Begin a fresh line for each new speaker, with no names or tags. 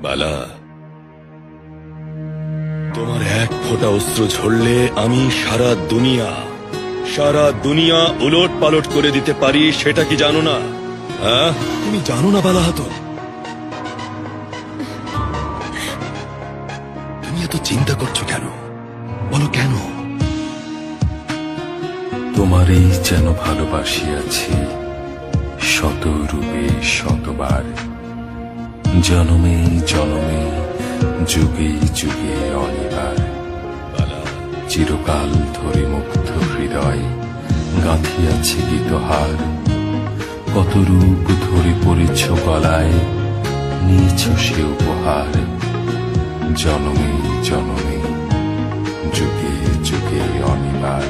বালা, তোমার এক ফোঁটা অস্ত্র ঝরলে আমি সারা দুনিয়া উলট পালট করে দিতে পারি, সেটা কি জানো না? হ্যাঁ, তুমি জানো না বালাহাত? তুমি এত চিন্তা করছো কেন? বলো কেন?
তোমারই যেন ভালোবাসিয়াছি শত রূপে শতবার, জনমে জনমে যুগে যুগে অনিবার। চিরকাল ধরে মুগ্ধ হৃদয় গাঁথিয়াছে গীতহার, কত রূপ ধরে পড়েছ গলায়, নিয়েছ সে উপহার। জনমে জনমে যুগে যুগে অনিবার।